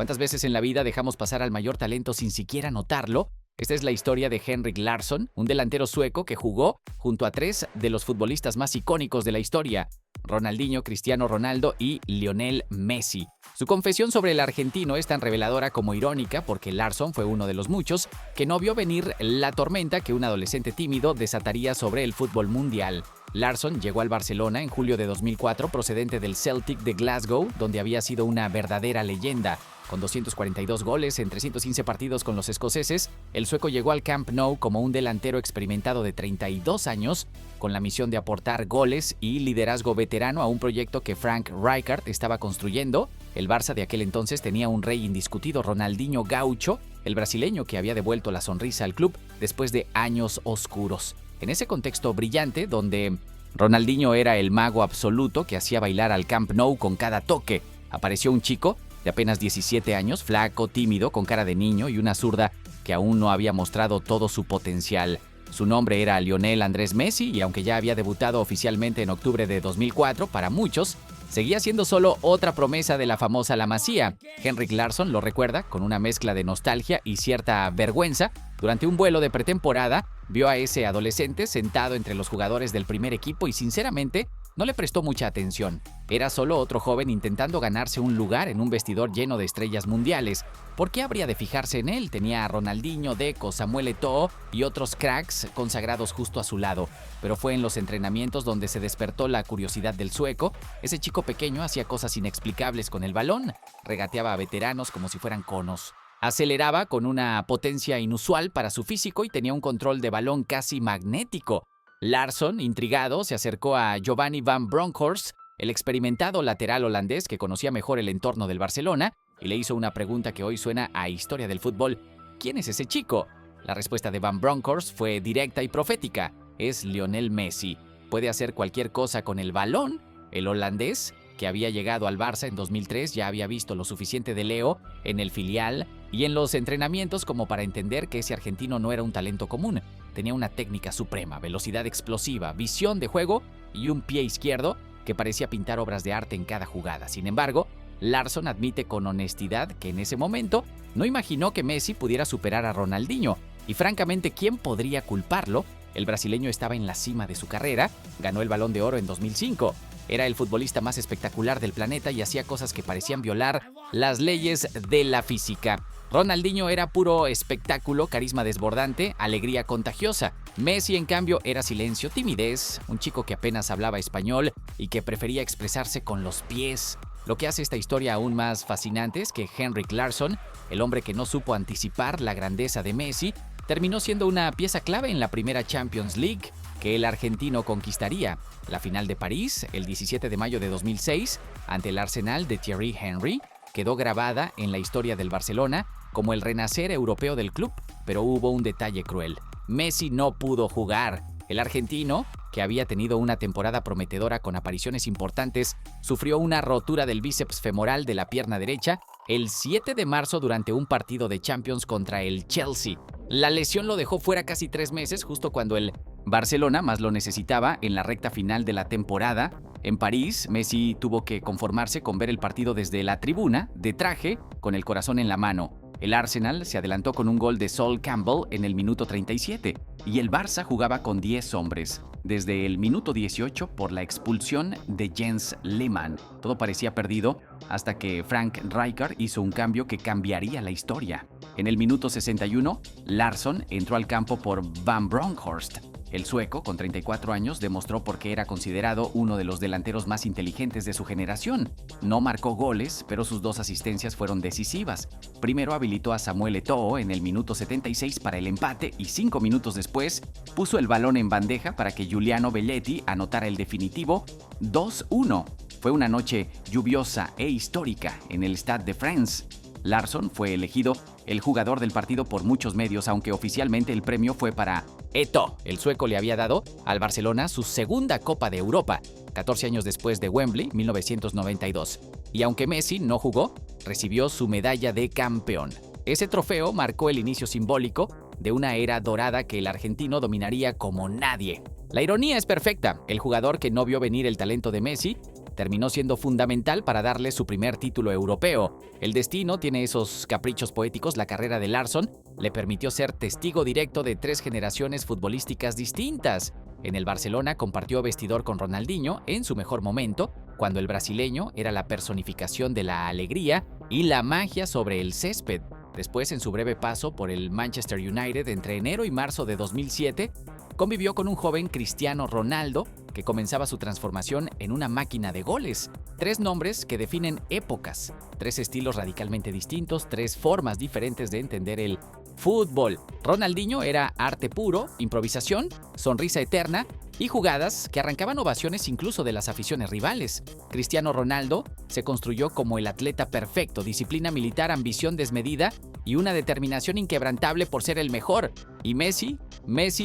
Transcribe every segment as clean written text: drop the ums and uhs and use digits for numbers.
¿Cuántas veces en la vida dejamos pasar al mayor talento sin siquiera notarlo? Esta es la historia de Henrik Larsson, un delantero sueco que jugó junto a tres de los futbolistas más icónicos de la historia: Ronaldinho, Cristiano Ronaldo y Lionel Messi. Su confesión sobre el argentino es tan reveladora como irónica, porque Larsson fue uno de los muchos que no vio venir la tormenta que un adolescente tímido desataría sobre el fútbol mundial. Larsson llegó al Barcelona en julio de 2004 procedente del Celtic de Glasgow, donde había sido una verdadera leyenda. Con 242 goles en 315 partidos con los escoceses, el sueco llegó al Camp Nou como un delantero experimentado de 32 años, con la misión de aportar goles y liderazgo veterano a un proyecto que Frank Rijkaard estaba construyendo. El Barça de aquel entonces tenía un rey indiscutido, Ronaldinho Gaucho, el brasileño que había devuelto la sonrisa al club después de años oscuros. En ese contexto brillante, donde Ronaldinho era el mago absoluto que hacía bailar al Camp Nou con cada toque, apareció un chico de apenas 17 años, flaco, tímido, con cara de niño y una zurda que aún no había mostrado todo su potencial. Su nombre era Lionel Andrés Messi, y aunque ya había debutado oficialmente en octubre de 2004, para muchos seguía siendo solo otra promesa de la famosa La Masía. Henrik Larsson lo recuerda con una mezcla de nostalgia y cierta vergüenza. Durante un vuelo de pretemporada, vio a ese adolescente sentado entre los jugadores del primer equipo y sinceramente no le prestó mucha atención. Era solo otro joven intentando ganarse un lugar en un vestidor lleno de estrellas mundiales. ¿Por qué habría de fijarse en él? Tenía a Ronaldinho, Deco, Samuel Eto'o y otros cracks consagrados justo a su lado. Pero fue en los entrenamientos donde se despertó la curiosidad del sueco. Ese chico pequeño hacía cosas inexplicables con el balón, regateaba a veteranos como si fueran conos. Aceleraba con una potencia inusual para su físico y tenía un control de balón casi magnético. Larsson, intrigado, se acercó a Giovanni van Bronckhorst, el experimentado lateral holandés que conocía mejor el entorno del Barcelona, y le hizo una pregunta que hoy suena a historia del fútbol: ¿quién es ese chico? La respuesta de van Bronckhorst fue directa y profética: es Lionel Messi. Puede hacer cualquier cosa con el balón. El holandés, que había llegado al Barça en 2003, ya había visto lo suficiente de Leo en el filial y en los entrenamientos como para entender que ese argentino no era un talento común. Tenía una técnica suprema, velocidad explosiva, visión de juego y un pie izquierdo que parecía pintar obras de arte en cada jugada. Sin embargo, Larsson admite con honestidad que en ese momento no imaginó que Messi pudiera superar a Ronaldinho. Y francamente, ¿quién podría culparlo? El brasileño estaba en la cima de su carrera, ganó el Balón de Oro en 2005. Era el futbolista más espectacular del planeta y hacía cosas que parecían violar las leyes de la física. Ronaldinho era puro espectáculo, carisma desbordante, alegría contagiosa. Messi, en cambio, era silencio, timidez, un chico que apenas hablaba español y que prefería expresarse con los pies. Lo que hace esta historia aún más fascinante es que Henrik Larsson, el hombre que no supo anticipar la grandeza de Messi, terminó siendo una pieza clave en la primera Champions League que el argentino conquistaría. La final de París, el 17 de mayo de 2006, ante el Arsenal de Thierry Henry, quedó grabada en la historia del Barcelona como el renacer europeo del club, pero hubo un detalle cruel: Messi no pudo jugar. El argentino, que había tenido una temporada prometedora con apariciones importantes, sufrió una rotura del bíceps femoral de la pierna derecha el 7 de marzo durante un partido de Champions contra el Chelsea. La lesión lo dejó fuera casi 3 meses, justo cuando el Barcelona más lo necesitaba en la recta final de la temporada. En París, Messi tuvo que conformarse con ver el partido desde la tribuna, de traje, con el corazón en la mano. El Arsenal se adelantó con un gol de Sol Campbell en el minuto 37 y el Barça jugaba con 10 hombres. Desde el minuto 18 por la expulsión de Jens Lehmann. Todo parecía perdido hasta que Frank Rijkaard hizo un cambio que cambiaría la historia. En el minuto 61, Larsson entró al campo por Van Bronckhorst. El sueco, con 34 años, demostró por qué era considerado uno de los delanteros más inteligentes de su generación. No marcó goles, pero sus 2 asistencias fueron decisivas. Primero habilitó a Samuel Eto'o en el minuto 76 para el empate y 5 minutos después puso el balón en bandeja para que Giuliano Belletti anotara el definitivo 2-1. Fue una noche lluviosa e histórica en el Stade de France. Larsson fue elegido el jugador del partido por muchos medios, aunque oficialmente el premio fue para Eto'o. El sueco le había dado al Barcelona su segunda Copa de Europa, 14 años después de Wembley, 1992. Y aunque Messi no jugó, recibió su medalla de campeón. Ese trofeo marcó el inicio simbólico de una era dorada que el argentino dominaría como nadie. La ironía es perfecta. El jugador que no vio venir el talento de Messi terminó siendo fundamental para darle su primer título europeo. El destino tiene esos caprichos poéticos. La carrera de Larsson le permitió ser testigo directo de 3 generaciones futbolísticas distintas. En el Barcelona compartió vestidor con Ronaldinho en su mejor momento, cuando el brasileño era la personificación de la alegría y la magia sobre el césped. Después, en su breve paso por el Manchester United entre enero y marzo de 2007, convivió con un joven Cristiano Ronaldo que comenzaba su transformación en una máquina de goles. 3 nombres que definen épocas, 3 estilos radicalmente distintos, 3 formas diferentes de entender el fútbol. Ronaldinho era arte puro, improvisación, sonrisa eterna y jugadas que arrancaban ovaciones incluso de las aficiones rivales. Cristiano Ronaldo se construyó como el atleta perfecto, disciplina militar, ambición desmedida y una determinación inquebrantable por ser el mejor. Y Messi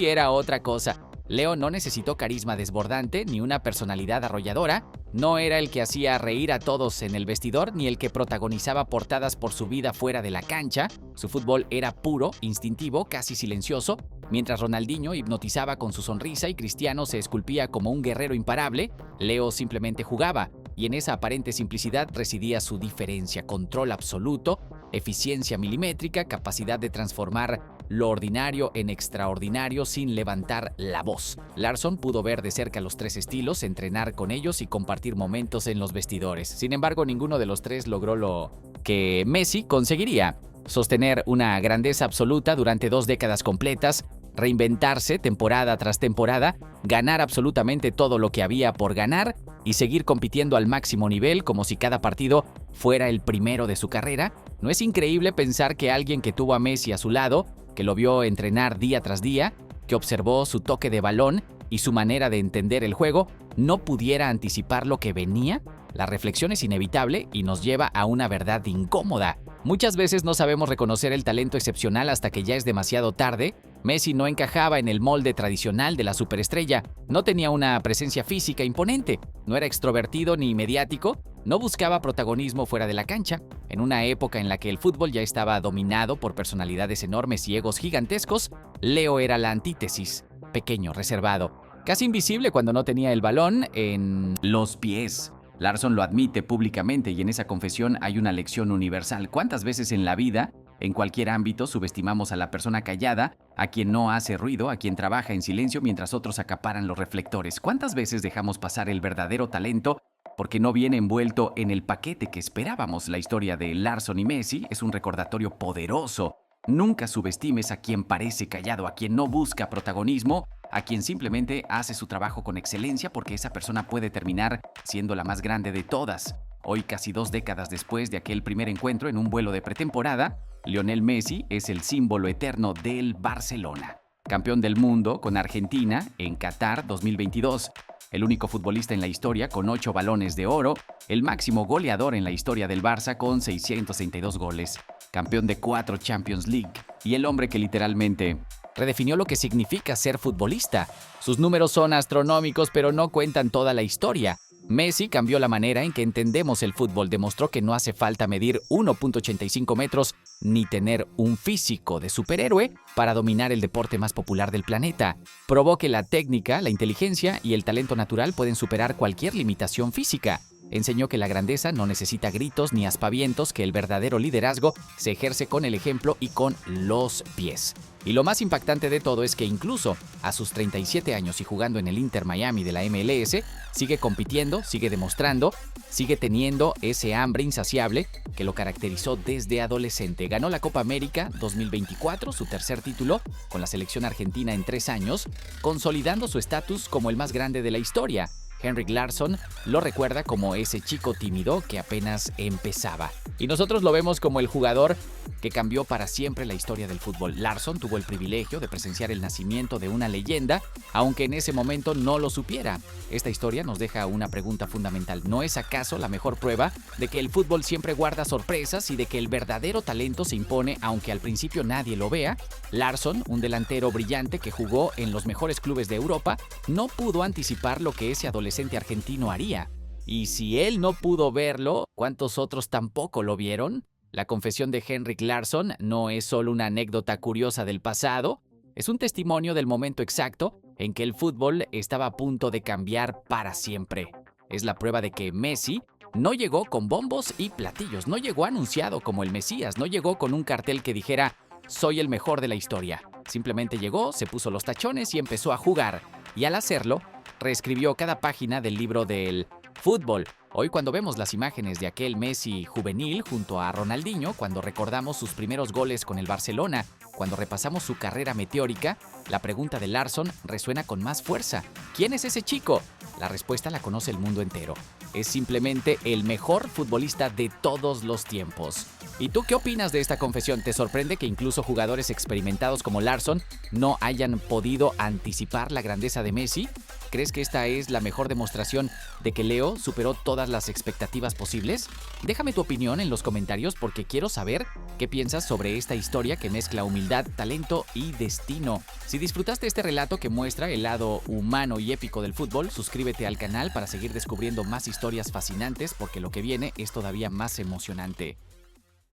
era otra cosa. Leo no necesitó carisma desbordante ni una personalidad arrolladora, no era el que hacía reír a todos en el vestidor ni el que protagonizaba portadas por su vida fuera de la cancha. Su fútbol era puro, instintivo, casi silencioso. Mientras Ronaldinho hipnotizaba con su sonrisa y Cristiano se esculpía como un guerrero imparable, Leo simplemente jugaba, y en esa aparente simplicidad residía su diferencia: control absoluto, eficiencia milimétrica, capacidad de transformar lo ordinario en extraordinario sin levantar la voz. Larsson pudo ver de cerca los 3 estilos, entrenar con ellos y compartir momentos en los vestidores. Sin embargo, ninguno de los 3 logró lo que Messi conseguiría: sostener una grandeza absoluta durante 2 décadas completas, reinventarse temporada tras temporada, ganar absolutamente todo lo que había por ganar y seguir compitiendo al máximo nivel como si cada partido fuera el primero de su carrera. ¿No es increíble pensar que alguien que tuvo a Messi a su lado, que lo vio entrenar día tras día, que observó su toque de balón y su manera de entender el juego, no pudiera anticipar lo que venía? La reflexión es inevitable y nos lleva a una verdad incómoda. Muchas veces no sabemos reconocer el talento excepcional hasta que ya es demasiado tarde. Messi no encajaba en el molde tradicional de la superestrella, no tenía una presencia física imponente, no era extrovertido ni mediático, no buscaba protagonismo fuera de la cancha. En una época en la que el fútbol ya estaba dominado por personalidades enormes y egos gigantescos, Leo era la antítesis: pequeño, reservado, casi invisible cuando no tenía el balón en los pies. Larsson lo admite públicamente y en esa confesión hay una lección universal. ¿Cuántas veces en la vida, en cualquier ámbito, subestimamos a la persona callada, a quien no hace ruido, a quien trabaja en silencio mientras otros acaparan los reflectores? ¿Cuántas veces dejamos pasar el verdadero talento porque no viene envuelto en el paquete que esperábamos? La historia de Larsson y Messi es un recordatorio poderoso. Nunca subestimes a quien parece callado, a quien no busca protagonismo, a quien simplemente hace su trabajo con excelencia, porque esa persona puede terminar siendo la más grande de todas. Hoy, casi 2 décadas después de aquel primer encuentro en un vuelo de pretemporada, Lionel Messi es el símbolo eterno del Barcelona. Campeón del mundo con Argentina en Qatar 2022. El único futbolista en la historia con 8 balones de oro, el máximo goleador en la historia del Barça con 662 goles, campeón de 4 Champions League y el hombre que literalmente redefinió lo que significa ser futbolista. Sus números son astronómicos, pero no cuentan toda la historia. Messi cambió la manera en que entendemos el fútbol, demostró que no hace falta medir 1.85 metros ni tener un físico de superhéroe para dominar el deporte más popular del planeta. Probó que la técnica, la inteligencia y el talento natural pueden superar cualquier limitación física. Enseñó que la grandeza no necesita gritos ni aspavientos, que el verdadero liderazgo se ejerce con el ejemplo y con los pies. Y lo más impactante de todo es que incluso a sus 37 años y jugando en el Inter Miami de la MLS, sigue compitiendo, sigue demostrando, sigue teniendo ese hambre insaciable que lo caracterizó desde adolescente. Ganó la Copa América 2024, su tercer título con la selección argentina en 3 años, consolidando su estatus como el más grande de la historia. Henrik Larsson lo recuerda como ese chico tímido que apenas empezaba. Y nosotros lo vemos como el jugador que cambió para siempre la historia del fútbol. Larsson tuvo el privilegio de presenciar el nacimiento de una leyenda, aunque en ese momento no lo supiera. Esta historia nos deja una pregunta fundamental. ¿No es acaso la mejor prueba de que el fútbol siempre guarda sorpresas y de que el verdadero talento se impone aunque al principio nadie lo vea? Larsson, un delantero brillante que jugó en los mejores clubes de Europa, no pudo anticipar lo que ese adolescente argentino haría. Y si él no pudo verlo, ¿cuántos otros tampoco lo vieron? La confesión de Henrik Larsson no es solo una anécdota curiosa del pasado, es un testimonio del momento exacto en que el fútbol estaba a punto de cambiar para siempre. Es la prueba de que Messi no llegó con bombos y platillos, no llegó anunciado como el Mesías, no llegó con un cartel que dijera «Soy el mejor de la historia». Simplemente llegó, se puso los tachones y empezó a jugar. Y al hacerlo, reescribió cada página del libro del fútbol. Hoy, cuando vemos las imágenes de aquel Messi juvenil junto a Ronaldinho, cuando recordamos sus primeros goles con el Barcelona, cuando repasamos su carrera meteórica, la pregunta de Larsson resuena con más fuerza. ¿Quién es ese chico? La respuesta la conoce el mundo entero. Es simplemente el mejor futbolista de todos los tiempos. ¿Y tú qué opinas de esta confesión? ¿Te sorprende que incluso jugadores experimentados como Larsson no hayan podido anticipar la grandeza de Messi? ¿Crees que esta es la mejor demostración de que Leo superó todas las expectativas posibles? Déjame tu opinión en los comentarios porque quiero saber qué piensas sobre esta historia que mezcla humildad, talento y destino. Si disfrutaste este relato que muestra el lado humano y épico del fútbol, suscríbete al canal para seguir descubriendo más historias fascinantes porque lo que viene es todavía más emocionante.